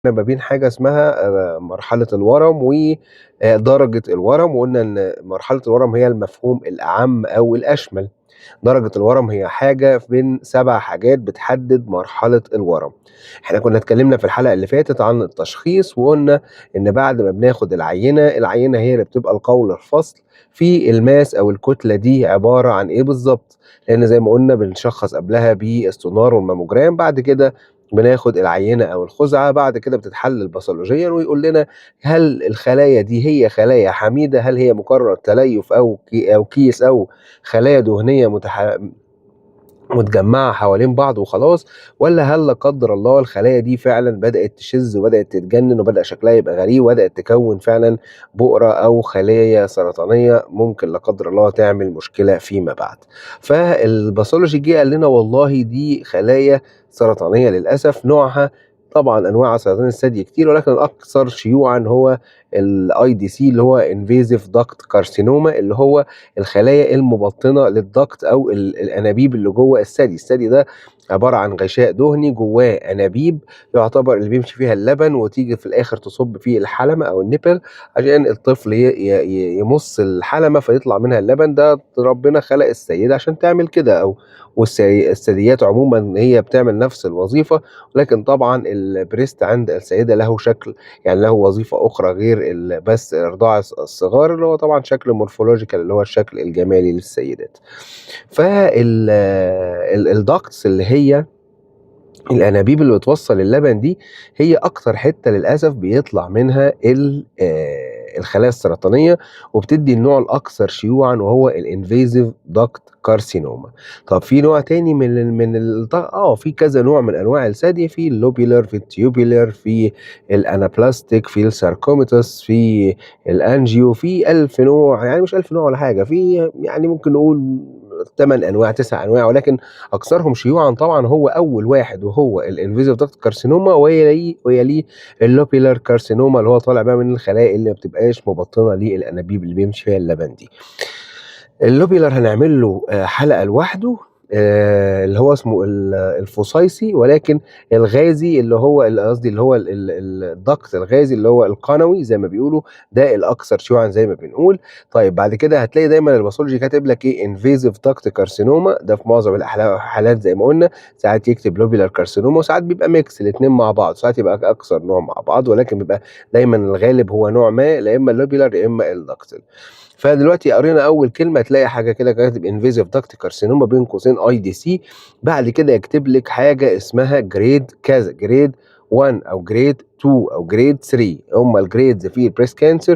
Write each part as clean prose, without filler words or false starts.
ما بين حاجة اسمها مرحلة الورم ودرجة الورم، وقُلنا إن مرحلة الورم هي المفهوم الأعم أو الأشمل. درجة الورم هي حاجة من 7 حاجات بتحدد مرحلة الورم. إحنا كنا اتكلمنا في الحلقة اللي فاتت عن التشخيص، وقُلنا إن بعد ما بناخد العينة هي اللي بتبقى القول الفصل في الماس أو الكتلة دي عبارة عن إيه بالضبط، لإن زي ما قُلنا بنشخّص قبلها بالسونار والماموجرام، بعد كده بناخد العينة أو الخُزعة، بعد كده بتتحلل باثولوجيًا ويقول لنا هل الخلايا دي هي خلايا حميدة، هل هي مجرد تليف أو كيس أو خلايا دهنية متجمعة حوالين بعض وخلاص، والّا هل لا قدّر الله الخلايا دي فعلًا بدأت تشِذ وبدأت تتجنن وبدأ شكلها يبقى غريب وبدأت تكوّن فعلًا بؤرة أو خلايا سرطانية ممكن لا قدّر الله تعمل مشكلة فيما بعد. فالpathology جه قال لنا والله دي خلايا سرطانية للأسف، نوعها طبعًا أنواع سرطان الثدي كتير، ولكن الأكثر شيوعًا هو الIDC اللي هو invasive duct carcinoma، اللي هو الخلايا المبطنة للduct أو الأنابيب اللي جوّه الثدي. الثدي ده عبارة عن غشاء دهني جوّاه أنابيب يعتبر اللي بيمشي فيها اللبن، وتيجي في الآخر تصُب فيه الحلمة أو النِّبِل عشان الطفل يمُص الحلمة فيطلع منها اللبن. ده ربنا خلق السيدة عشان تعمل كده، أو الثدييات عمومًا هي بتعمل نفس الوظيفة، ولكن طبعًا الbreast عند السيدة له شكل، يعني له وظيفة أخرى غير بس إرضاع الصغار، اللي هو طبعًا شكل morphological اللي هو الشكل الجمالي للسيدات. الducts اللي هي الأنابيب اللي بتوصّل اللبن دي، هي أكتر حتّة للأسف بيطلع منها الخلايا السرطانية، وبتدّي النوع الأكثر شيوعًا وهو الinvasive duct carcinoma. طب في نوع تاني في كذا نوع من أنواع الثدي، في الlobular، في الtubular، في الanaplastic، في الsarcomatous، في الangio، في 1000 نوع، يعني مش 1000 نوع ولا حاجة، في يعني ممكن نقول 8 أنواع، 9 أنواع، ولكن أكثرهم شيوعًا طبعًا هو أول واحد وهو الinvasive duct carcinoma، ويليه الlobular carcinoma اللي هو طالع بقى من الخلايا اللي ما بتبقاش مبطنة للأنابيب اللي بيمشي فيها اللبن دي. الlobular هنعمل له حلقة لوحده، اللي هو اسمه الفصيصي، ولكن الغازي اللي هو قصدي اللي هو الduct الغازي اللي هو القنوي زي ما بيقولوا، ده الأكثر شيوعًا زي ما بنقول. طيب بعد كده هتلاقي دايمًا الpathology كاتب لك إيه invasive duct carcinoma، ده في معظم الحالات زي ما قُلنا، ساعات يكتب lobular carcinoma وساعات بيبقى mix الاتنين مع بعض، ساعات يبقى أكثر نوع مع بعض، ولكن بيبقى دايمًا الغالب هو نوع ما، لا إما الlobular يا إما الductal. فدلوقتي قرينا أول كلمة هتلاقي حاجة كده كاتب invasive duct carcinoma بين قوسين IDC، بعد كده يكتب لِك حاجة اسمها grade كذا، grade 1 أو grade 2 أو grade 3، هم الgrades في الbreast cancer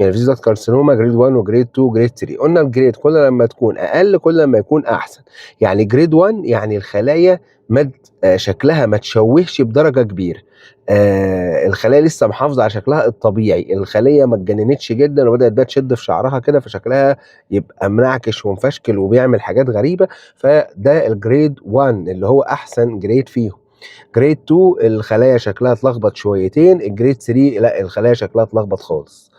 invasive duct carcinoma grade 1 وgrade 2 وgrade 3. قُلنا الgrade كل لمّا تكون أقل كل لمّا يكون أحسن، يعني grade 1 يعني الخلايا شكلها ما اتشوهش بدرجة كبيرة، الخلايا لسه محافظة على شكلها الطبيعي، الخلية ما اتجننتش جدًا وبدأت بقى تشد في شعرها كده فشكلها يبقى منعكش ومفشكل وبيعمل حاجات غريبة، فده الgrade 1 اللي هو أحسن grade فيهم. grade 2 الخلايا شكلها اتلخبط شويتين، الgrade 3 لأ الخلايا شكلها اتلخبط خالص.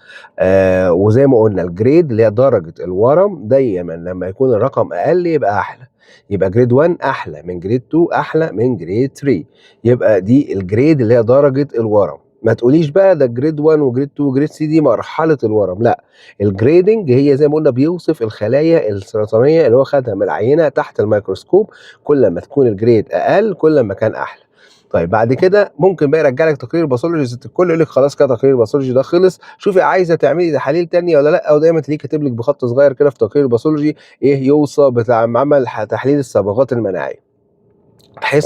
وزي ما قُلنا الgrade اللي هي درجة الورم دايمًا لمّا يكون الرقم أقل يبقى أحلى، يبقى grade 1 أحلى من grade 2 أحلى من grade 3، يبقى دي الgrade اللي هي درجة الورم. ما تقوليش بقى ده grade 1 وgrade 2 وgrade 3 دي مرحلة الورم، لأ، الgrading هي زي ما قُلنا بيوصف الخلايا السرطانية اللي هو خدها من العينة تحت الميكروسكوب، كل ما تكون الgrade أقل كل ما كان أحلى. طيب بعد كده ممكن بقى يرجّع لك تقرير الباثولوجي يا ست الكل، يقول لِك خلاص كده تقرير الباثولوجي ده خلص، شوفي عايزة تعملي تحاليل تانية والّا لأ، ودايمًا تلاقيه كاتب لِك بخط صغير كده في تقرير الباثولوجي إيه يوصى عمل تحليل الصبغات المناعية. تحليل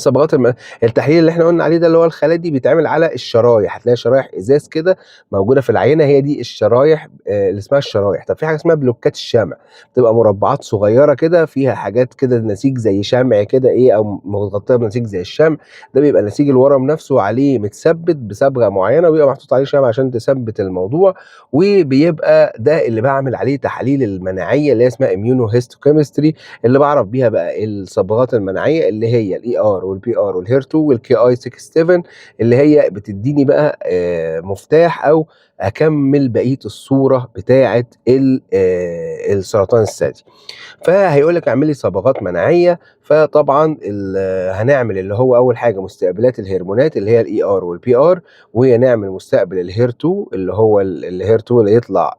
التحليل اللي إحنا قُلنا عليه ده اللي هو الخلايا دي بيتعمل على الشرايح، هتلاقي شرايح إزاز كده موجودة في العينة، هي دي الشرايح اللي اسمها الشرايح. طب في حاجة اسمها بلوكات الشمع، بتبقى مربعات صغيرة كده فيها حاجات كده نسيج زي شمع كده إيه، أو متغطية بنسيج زي الشمع، ده بيبقى نسيج الورم نفسه عليه متثبت بصبغة معينة وبيبقى محطوط عليه شمع عشان تثبت الموضوع، وبيبقى ده اللي باعمل عليه تحاليل المناعية اللي هي اسمها immunohistochemistry، اللي باعرف بيها بقى الصبغات المناعية اللي هي ار والبي ار والهير 2 والكي اي 67 اللي هي بتديني بقى مفتاح او اكمل بقيه الصوره بتاعه السرطان الثدي. فهيقول لك اعملي صبغات مناعيه. فطبعا هنعمل اللي هو اول حاجه مستقبلات الهرمونات اللي هي الاي ار والبي ار، ونعمل مستقبل الهير 2 اللي هو الهير 2 اللي يطلع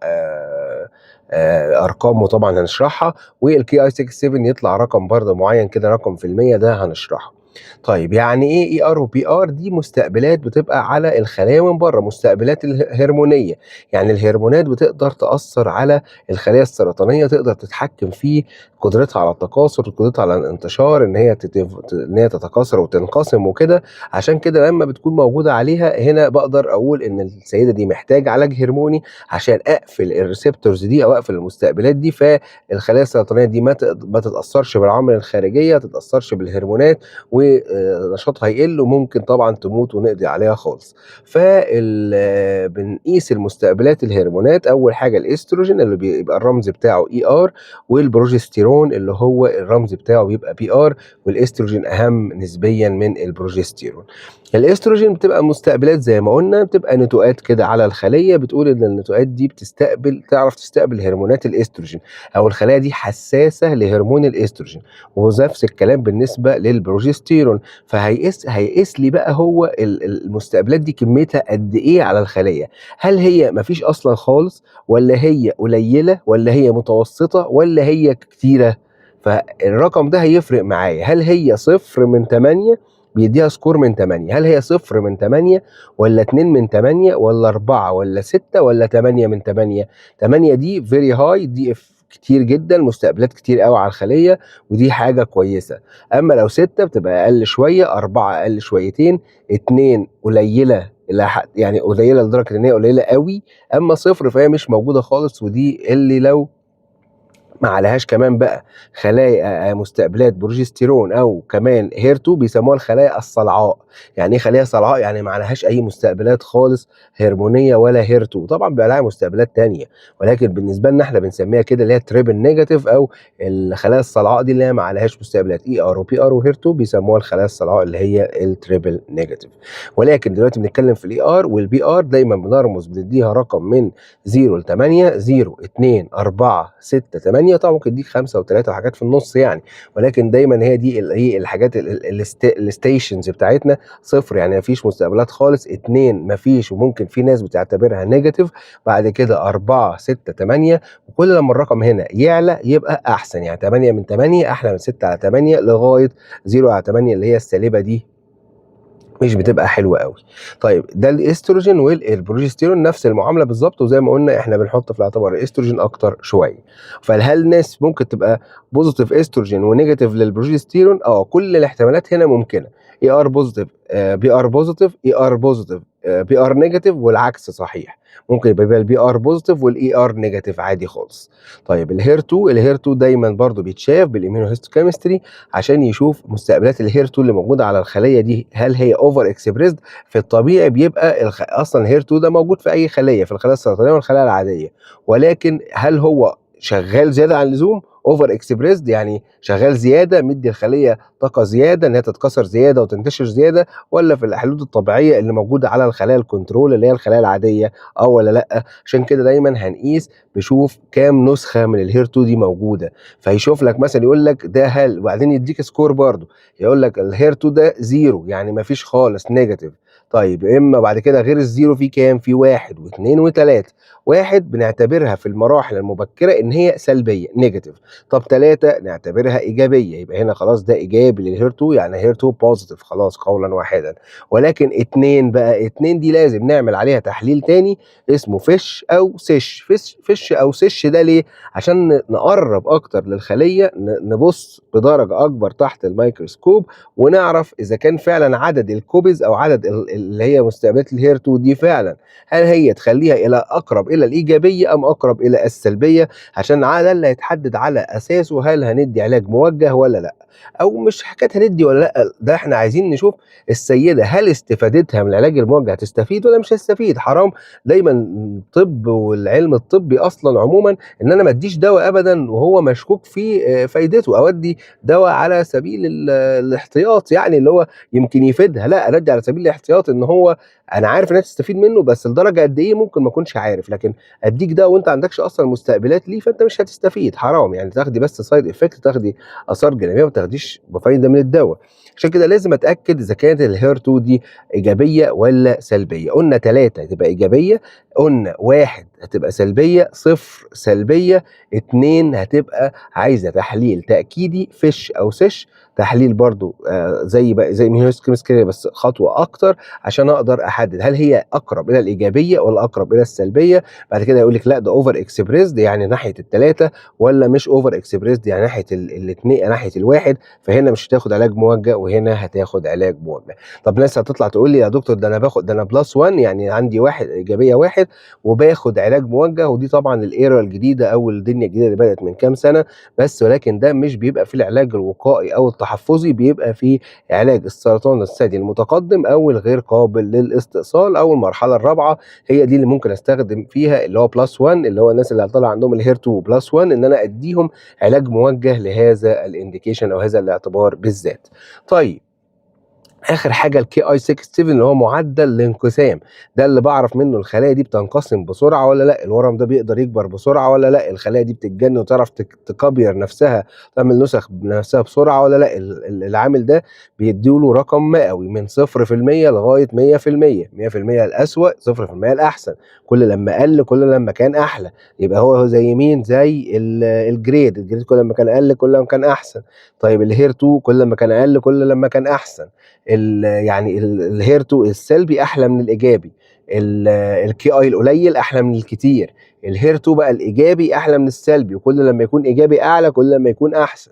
ارقامه طبعا هنشرحها، والكي اي 67 يطلع رقم برضه معين كده، رقم في المية ده هنشرحه. طيب يعني ايه اي ار وبي ار؟ دي مستقبلات بتبقى على الخلايا من بره، مستقبلات الهرمونيه. يعني الهرمونات بتقدر تاثر على الخلايا السرطانيه، تقدر تتحكم في قدرتها على التكاثر، قدرتها على الانتشار، ان هي تتكاثر وتنقسم وكده. عشان كده لما بتكون موجوده عليها هنا بقدر اقول ان السيده دي محتاجه علاج هرموني عشان اقفل الريسبتورز دي او اقفل المستقبلات دي، فالخلايا السرطانيه دي ما تتاثرش بالعوامل الخارجيه، ما تتاثرش بالهرمونات، ونشاطها يقل وممكن طبعا تموت ونقضي عليها خالص. بنقيس المستقبلات الهرمونات، اول حاجه الاستروجين اللي بيبقى الرمز بتاعه اي ار، والبروجستيرون اللي هو الرمز بتاعه بيبقى بي ار، والاستروجين اهم نسبيا من البروجستيرون. الاستروجين بتبقى مستقبلات زي ما قلنا، بتبقى نتوءات كده على الخليه، بتقول ان النتوءات دي تعرف تستقبل هرمونات الاستروجين، او الخلايا دي حساسه لهرمون الاستروجين. ونفس الكلام بالنسبه للبروجستيرون. هيقيس لي بقى هو المستقبلات دي كميتها قد ايه على الخليه، هل هي مفيش اصلا خالص، ولا هي قليله، ولا هي متوسطه، ولا هي كتيره. فالرقم ده هيفرق معايا، هل هي 0 من 8 بيديها سكور من 8، هل هي 0 من 8 ولا 2 من 8 ولا 4 ولا 6 ولا 8 من 8. 8 دي فيري هاي، دي كتير جدا، مستقبلات كتير قوي على الخليه، ودي حاجه كويسه. اما لو 6 بتبقى اقل شويه، 4 اقل شويتين، 2 قليله يعني قليله لدرجه ان هي قليله قوي، اما 0 فهي مش موجوده خالص، ودي اللي لو ما عليهاش كمان بقى خلايا مستقبلات بروجستيرون او كمان هير 2 بيسموها الخلايا الصلعاء. يعني ايه خلايا صلعاء؟ يعني ما عليهاش اي مستقبلات خالص هرمونيه ولا هير 2. طبعا بيبقى لها مستقبلات تانية، ولكن بالنسبه لنا احنا بنسميها كده اللي هي تريبل نيجاتيف، او الخلايا الصلعاء دي اللي هي ما عليهاش مستقبلات اي ار وبي ار وهير 2 بيسموها الخلايا الصلعاء اللي هي التريبل نيجاتيف. ولكن دلوقتي بنتكلم في الاي ار والبي ار، دايما بنرمز بنديها رقم من 0 ل 8، 0 2 4 6 8، طبعا ممكن يديك 5 و3 وحاجات في النص يعني، ولكن دايما هي دي الحاجات الستيشنز بتاعتنا. 0 يعني مفيش مستقبلات خالص، 2 مفيش وممكن في ناس بتعتبرها نيجاتيف، بعد كده 4 6 8، وكل لما الرقم هنا يعلى يبقى احسن، يعني 8 من 8 احلى من 6 على 8 لغايه 0 على 8 اللي هي السالبه دي مش بتبقى حلوه قوي. طيب ده الاستروجين والبروجستيرون نفس المعامله بالظبط، وزي ما قلنا احنا بنحط في الاعتبار الاستروجين اكتر شويه. فهل الناس ممكن تبقى بوزيتيف استروجين ونيجاتيف للبروجستيرون؟ كل الاحتمالات هنا ممكنه، اي ار بوزيتيف بي ار بوزيتيف، اي ار بوزيتيف بي ار نيجاتيف، والعكس صحيح، ممكن يبقى البي ار بوزيتيف والاي ار نيجاتيف عادي خالص. طيب الهير 2 دايما برضو بيتشاف بالاميونوهيستوكيمستري عشان يشوف مستقبلات الهير 2 اللي موجوده على الخليه دي، هل هي اوفر اكسبريسد. في الطبيعي بيبقى اصلا الهير 2 ده موجود في اي خليه، في الخلايا السرطانيه والخلايا العاديه، ولكن هل هو شغال زياده عن اللزوم، اوفر اكسبريسد، يعني شغال زياده، مدي الخليه طاقه زياده ان هي تتكاثر زياده وتنتشر زياده، ولا في الحدود الطبيعيه اللي موجوده على الخلايا الكنترول اللي هي الخلايا العاديه، ولا لا. عشان كده دايما هنقيس، بشوف كام نسخه من الهير 2 دي موجوده. فيشوف لك مثلا يقول لك ده هل، وبعدين يديك سكور برضو، يقول لك الهير 2 ده 0 يعني ما فيش خالص نيجاتيف. طيب اما بعد كده غير الزيرو في كام؟ في 1 و2 و3. 1 بنعتبرها في المراحل المبكره ان هي سلبيه نيجاتيف، طب 3 نعتبرها ايجابيه، يبقى هنا خلاص ده ايجابي للهير 2، يعني هير 2 بوزيتيف خلاص قولا واحدا. ولكن 2 بقى، 2 دي لازم نعمل عليها تحليل تاني اسمه فيش او سيش. فيش او سيش ده ليه؟ عشان نقرب اكتر للخليه، نبص بدرجه اكبر تحت الميكروسكوب، ونعرف اذا كان فعلا عدد الكوبيز او عدد اللي هي مستقبلات الهير 2 دي فعلا هل هي تخليها الى اقرب الى الايجابيه ام اقرب الى السلبيه، عشان ده اللي هيتحدد على اساسه هل هندي علاج موجه ولا لا. او مش حكايه هندي ولا لا، ده احنا عايزين نشوف السيده هل استفادتها من العلاج الموجه هتستفيد ولا مش هتستفيد. حرام دايما الطب والعلم الطبي اصلا عموما ان انا ما اديش دواء ابدا وهو مشكوك في فايدته، او ادي دواء على سبيل الاحتياط، يعني اللي هو يمكن يفيدها. لا، انا ادي على سبيل الاحتياط ان هو انا عارف انها تستفيد منه، بس لدرجه قد ايه ممكن ما اكونش عارف. لكن اديك دواء وانت عندكش اصلا مستقبلات ليه، فانت مش هتستفيد. حرام يعني تاخدي بس سايد افكت، تاخدي اثار جانبيه، ما تاخديش بفايده من الدواء. عشان كده لازم اتاكد اذا كانت الهير 2 دي ايجابيه ولا سلبيه. قلنا 3 هتبقى ايجابيه، قلنا 1 هتبقى سلبيه، 0 سلبيه، 2 هتبقى عايزه تحليل تاكيدي فيش او سيش، تحليل برضو زي ميهوس كده بس خطوه اكتر، عشان اقدر احدد هل هي اقرب الى الايجابيه ولا اقرب الى السلبيه. بعد كده يقول لك لا ده اوفر اكسبريسد يعني ناحيه الثلاثه، ولا مش اوفر اكسبريسد يعني ناحيه الاثنين، ناحيه الواحد. فهنا مش هتاخد علاج موجه وهنا هتاخد علاج موجه. طب ناس هتطلع تقول لي يا دكتور ده انا باخد، ده انا بلس 1 يعني عندي واحد ايجابيه واحد وباخد علاج موجه. ودي طبعا الايرا الجديده او الدنيا الجديده اللي بدات من كام سنه بس، ولكن ده مش بيبقى في العلاج الوقائي او التحفظي، بيبقى في علاج السرطان الثدي المتقدم او الغير قابل للاستئصال او المرحله الرابعه. هي دي اللي ممكن استخدم فيها اللي هو بلس 1، اللي هو الناس اللي طالع عندهم الهير 2 بلس 1، ان انا اديهم علاج موجه لهذا الانديكيشن او هذا الاعتبار بالذات. طيب اخر حاجه الكي اي 67 اللي هو معدل الانقسام، ده اللي بعرف منه الخلايا دي بتنقسم بسرعه ولا لا، الورم ده بيقدر يكبر بسرعه ولا لا، الخلايا دي بتتجن وتعرف تكبر نفسها، تعمل نسخ بنفسها بسرعه ولا لا. العامل ده بيديله رقم مئوي من 0% لغايه 100%، 100% الاسوأ، 0% الاحسن. كل لما قل كل لما كان احلى. يبقى هو زي مين؟ زي الجريد كل لما كان اقل كل لما كان احسن. طيب الهير 2 كل لما كان اقل كل لما كان احسن. يعني الهير 2 السلبي احلى من الايجابي، الكي اي القليل احلى من الكتير، الهير 2 بقى الايجابي احلى من السلبي، وكل لما يكون ايجابي اعلى كل لما يكون احسن.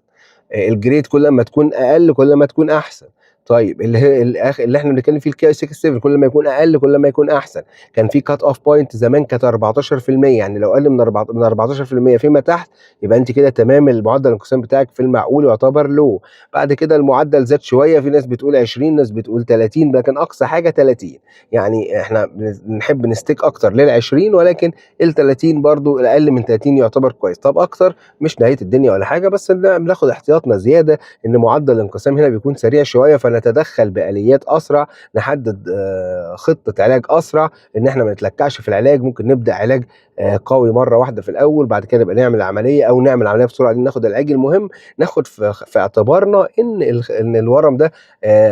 الجريد كل ما تكون اقل كل ما تكون احسن. طيب اللي احنا بنتكلم فيه الكي اي 67 كل ما يكون اقل كل ما يكون احسن. كان في كات اوف بوينت زمان كانت 14%، يعني لو اقل من 14% فيما تحت يبقى انت كده تمام، المعدل الانقسام بتاعك في المعقول يعتبر لو. بعد كده المعدل زاد شويه، في ناس بتقول 20 ناس بتقول 30، لكن اقصى حاجه 30. يعني احنا بنحب نستيك اكتر لل 20، ولكن ال 30 برضو الاقل من 30 يعتبر كويس. طب اكتر مش نهايه الدنيا ولا حاجه، بس بناخد احتياطنا زياده ان معدل الانقسام هنا بيكون سريع شويه، فنتدخل باليات اسرع، نحدد خطه علاج اسرع، ان احنا ما نتلكعش في العلاج. ممكن نبدا علاج قوي مره واحده في الاول، بعد كده نبقى نعمل عمليه، او نعمل عمليه بسرعه دي ناخد العلاج. المهم ناخد في اعتبارنا ان الورم ده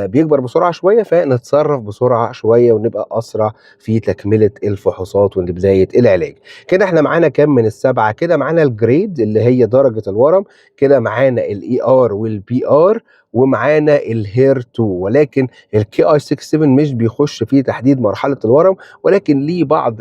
بيكبر بسرعه شويه، فنتصرف بسرعه شويه ونبقى اسرع في تكمله الفحوصات وبدايه العلاج. كده احنا معانا كام من السبعه؟ كده معانا الجريد اللي هي درجه الورم، كده معانا الاي ار والبي ار، ومعانا الهير 2. ولكن الكي اي 67 مش بيخش في تحديد مرحله الورم، ولكن ليه بعض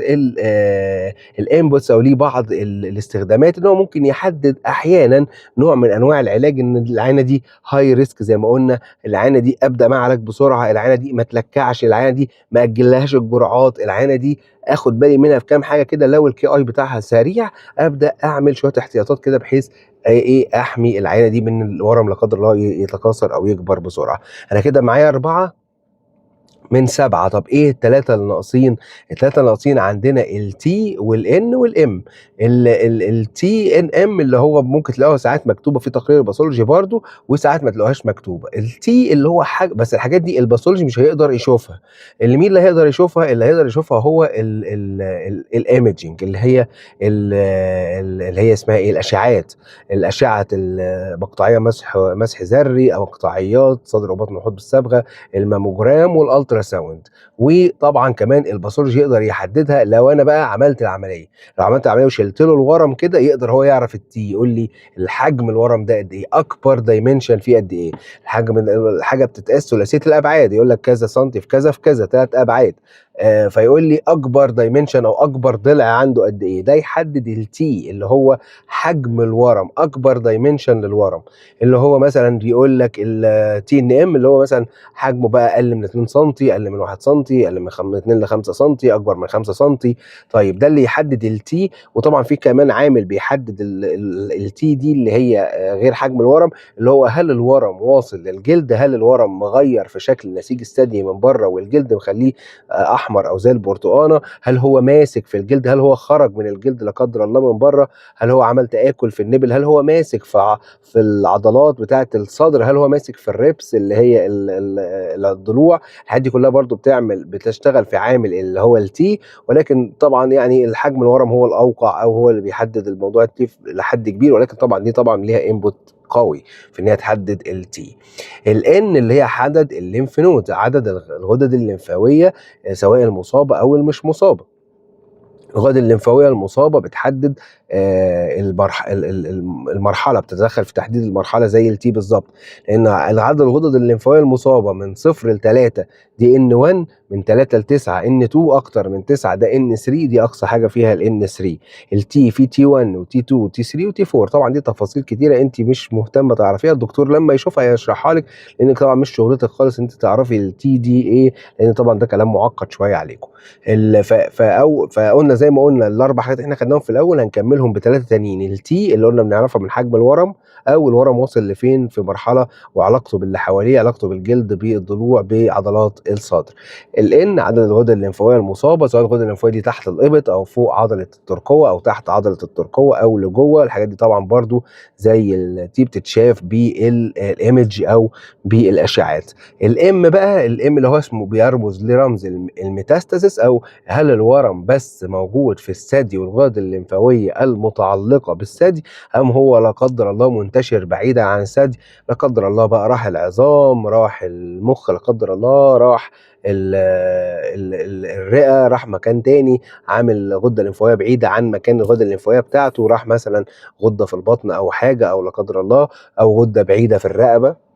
الانبوتس او ليه بعض الاستخدامات، ان هو ممكن يحدد احيانا نوع من انواع العلاج، ان العينه دي هاي ريسك زي ما قلنا، العينه دي ابدا مع علاج بسرعه، العينه دي ما تلكعش، العينه دي ما اجلهاش الجرعات، العينه دي اخد بالي منها في كام حاجه كده. لو الكي اي بتاعها سريع ابدا اعمل شويه احتياطات كده بحيث احمي العينه دي من الورم لا قدر الله يتكاثر او يكبر بسرعه. انا كده معايا 4 من 7. طب ايه الثلاثه اللي ناقصين؟ الثلاثه اللي ناقصين عندنا التي والان والام. التي ان ام اللي هو ممكن تلاقوها ساعات مكتوبه في تقرير الباثولوجي برضو، وساعات ما تلاقوهاش مكتوبه. التي اللي هو حاجه، بس الحاجات دي الباثولوجي مش هيقدر يشوفها. اللي مين اللي هيقدر يشوفها؟ اللي هيقدر يشوفها هو الايمجنج، اللي هي اسمها ايه، الاشعه المقطعيه، مسح ذري او قطعيات صدر وبطن وحوض بالصبغه، الماموجرام والالترا ساوند. وطبعا كمان الباثولوجي يقدر يحددها لو انا بقى عملت العمليه، لو عملت العمليه وشلت له الورم كده يقدر هو يعرف التي، يقول لي الحجم الورم ده قد ايه، اكبر دايمنشن فيه قد ايه، الحجم الحاجه بتتقاس ثلاثيه الابعاد، يقول لك كذا سنتي في كذا في كذا 3 ابعاد. فيقول لي اكبر دايمنشن او اكبر ضلع عنده قد ايه، ده يحدد التي اللي هو حجم الورم، اكبر دايمنشن للورم، اللي هو مثلا بيقول لك التي ان ام اللي هو مثلا حجمه بقى اقل من 2 سم، اقل من 1 سم، اقل من 2 ل 5 سم، اكبر من 5 سم. طيب ده اللي يحدد التي. وطبعا في كمان عامل بيحدد التي دي اللي هي غير حجم الورم، اللي هو هل الورم واصل للجلد، هل الورم مغير في شكل النسيج الثدي من بره والجلد مخليه احمر او زي البرتقانه، هل هو ماسك في الجلد، هل هو خرج من الجلد لا قدر الله من بره، هل هو عمل تآكل في النبل، هل هو ماسك في العضلات بتاعه الصدر، هل هو ماسك في الريبس اللي هي الضلوع. الحاجات دي كلها برضو بتشتغل في عامل اللي هو التي. ولكن طبعا يعني الحجم الورم هو الاوقع او هو اللي بيحدد الموضوع التي لحد كبير، ولكن طبعا دي طبعا ليها انبوت قوي في ان هي تحدد التي. الان اللي هي عدد الليمف نود، عدد الغدد الليمفاويه سواء المصابه او المش مصابه. الغدد الليمفاويه المصابه بتحدد المرحله، بتتدخل في تحديد المرحله زي التي بالظبط، لان عدد الغدد الليمفاويه المصابه من 0 ل 3 دي ان 1، من 3 ل 9 ان 2، اكتر من 9 ده ان 3، دي اقصى حاجه فيها الان 3. التي في تي 1 وتي 2 وتي 3 وتي 4. طبعا دي تفاصيل كتيره انت مش مهتمه تعرفيها، الدكتور لما يشوفها هيشرحها لك، لانك طبعا مش شغلتك خالص انت تعرفي التي دي ايه، لان طبعا ده كلام معقد شويه عليكم. فقلنا زي ما قلنا الاربع حاجات احنا خدناهم في الاول هنكملهم بثلاثه تانيين. التي اللي قلنا بنعرفها من حجم الورم، او الورم واصل لفين في مرحله، وعلاقته باللي حواليه، علاقته بالجلد، بالضلوع، بعضلات الصدر. الان عدد الغدد الليمفاويه المصابه، سواء الغدد الليمفاويه دي تحت الابط او فوق عضله الترقوه او تحت عضله الترقوه او لجوه. الحاجات دي طبعا برضو زي التي بتتشاف بالايمج او بالاشعاعات. الام بقى، الام اللي هو اسمه بيرمز لرمز الميتاستاسيس، او هل الورم بس موجود في الثدي والغدد الليمفاويه المتعلقه بالثدي، ام هو لا قدر الله منتشر بعيدا عن الثدي، لا قدر الله بقى راح العظام، راح المخ، لا قدر الله راح الرئه، راح مكان تاني، عامل غده ليمفاويه بعيده عن مكان الغده الليمفاويه بتاعته، راح مثلا غده في البطن او حاجه، او لا قدر الله او غده بعيده في الرقبه،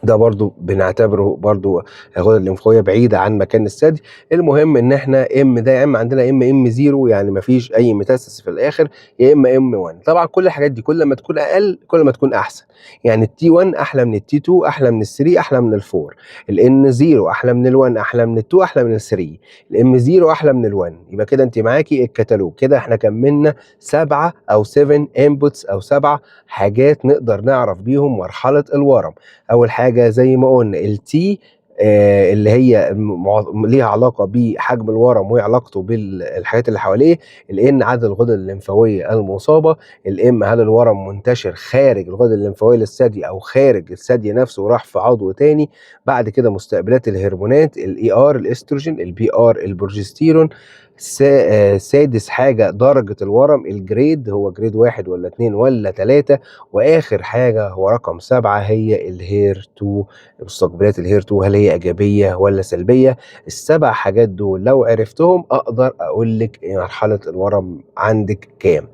ده برضو بنعتبره برضو الغدد الليمفاويه بعيده عن مكان الثدي. المهم ان احنا ام ده يا اما عندنا ام 0 يعني ما فيش اي ميتاستاسيس في الاخر، يا اما ام 1. طبعا كل الحاجات دي كل ما تكون اقل كل ما تكون احسن، يعني التي 1 احلى من التي 2، احلى من ال3، احلى من ال4. الان 0 احلى من ال1، احلى من ال2، احلى من ال3. الام 0 احلى من ال1. يبقى كده انت معاكي الكتالوج، كده احنا كملنا 7 او 7 انبوتس او 7 حاجات نقدر نعرف بيهم مرحله الورم. اول حاجه زي ما قلنا التي اللي هي ليها علاقه بحجم الورم وعلاقته بالحاجات اللي حواليه. الان عدد الغدد الليمفاويه المصابه. الام هل الورم منتشر خارج الغدد الليمفاويه للثدي او خارج الثدي نفسه وراح في عضو تاني. بعد كده مستقبلات الهرمونات، الاي ار الاستروجين، البي ار البروجستيرون. سادس حاجة درجة الورم، الجريد هو جريد 1 ولا 2 ولا 3. وآخر حاجة هو رقم 7 هي الهير 2، مستقبلات الهير 2 هل هي إيجابية ولا سلبية. ال7 حاجات دول لو عرفتهم أقدر أقول لك مرحلة الورم عندك كام.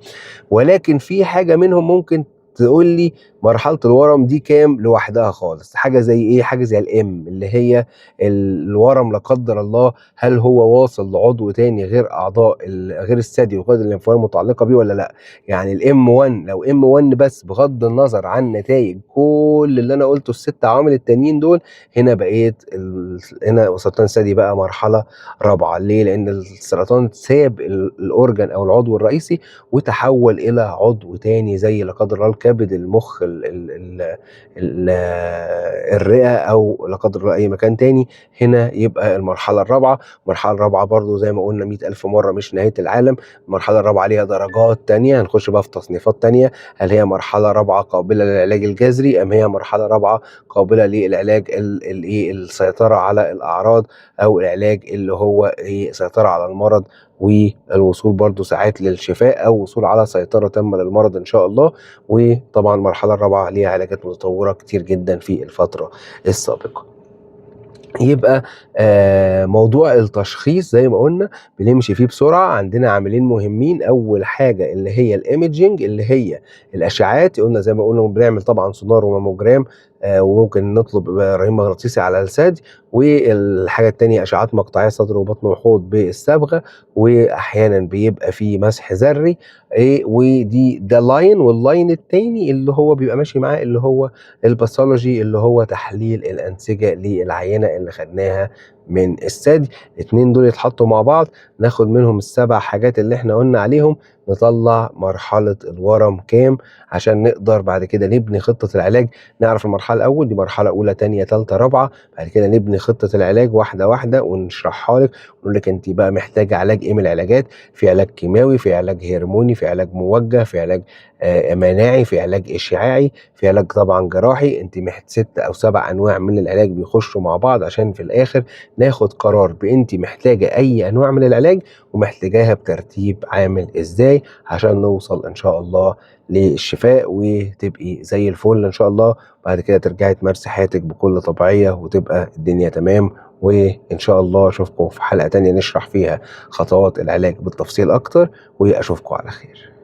ولكن في حاجة منهم ممكن تقول لي مرحلة الورم دي كام لوحدها خالص، حاجة زي ايه؟ حاجة زي الام اللي هي الورم لا قدر الله هل هو واصل لعضو تاني غير اعضاء غير الثدي والغدد الليمفاويه المتعلقه بيه ولا لا. يعني الام 1 لو ام 1 بس بغض النظر عن نتائج كل اللي انا قلته الست عوامل التانيين دول، هنا بقيت هنا سرطان الثدي بقى مرحله رابعه. ليه؟ لان السرطان ساب الاورجن او العضو الرئيسي وتحول الى عضو تاني زي لا قدر الله الكبد، المخ، الرئه، او لا قدر الله اي مكان تاني. هنا يبقى المرحله الرابعه. المرحله الرابعه برضو زي ما قلنا 100,000 مره مش نهايه العالم. المرحله الرابعه ليها درجات تانية، هنخش بقى في تصنيفات تانية. هل هي مرحله رابعه قابله للعلاج الجذري، ام هي مرحله رابعه قابله للعلاج السيطره على الاعراض، او العلاج اللي هو سيطره على المرض والوصول برضو ساعات للشفاء او وصول على سيطره تامه للمرض ان شاء الله. وطبعا المرحله الرابعه ليها علاجات متطوره كتير جدا في الفتره السابقه. يبقى موضوع التشخيص زي ما قلنا بنمشي فيه بسرعه. عندنا عاملين مهمين، اول حاجه اللي هي الايميجنج اللي هي الاشعاعات. قلنا زي ما قلنا بنعمل طبعا سونار وماموجرام وممكن نطلب رنين مغناطيسي على الثدي، والحاجة التانية أشعات مقطعية صدر وبطن وحوض بالصبغة، وأحيانًا بيبقى في مسح ذري ده لاين، واللاين التاني اللي هو بيبقى ماشي معاه اللي هو الباثولوجي اللي هو تحليل الأنسجة للعينة اللي خدناها من الثدي. الاتنين دول يتحطوا مع بعض ناخد منهم ال7 حاجات اللي إحنا قلنا عليهم، نطلّع مرحلة الورم كام، عشان نقدر بعد كده نبني خطة العلاج. نعرف المرحلة الأول دي مرحلة أولى، تانية، تالتة، رابعة، بعد كده نبني خطة العلاج واحدة واحدة ونشرحها لِك، ونقول لِك أنتِ بقى محتاجة علاج إيه من العلاجات، في علاج كيماوي، في علاج هرموني، في علاج موجه، في علاج مناعي، في علاج إشعاعي، في علاج طبعًا جراحي. أنتِ 6 أو 7 أنواع من العلاج بيخشوا مع بعض عشان في الآخر ناخد قرار بأنتِ محتاجة أي أنواع من العلاج ومحتاجاها بترتيب عامل إزاي، عشان نوصل إن شاء الله للشفاء وتبقي زي الفل إن شاء الله، وبعد كده ترجعي تمارسي حياتِك بكل طبيعية وتبقى الدنيا تمام. وإن شاء الله أشوفكم في حلقة تانية نشرح فيها خطوات العلاج بالتفصيل أكتر، وأشوفكم على خير.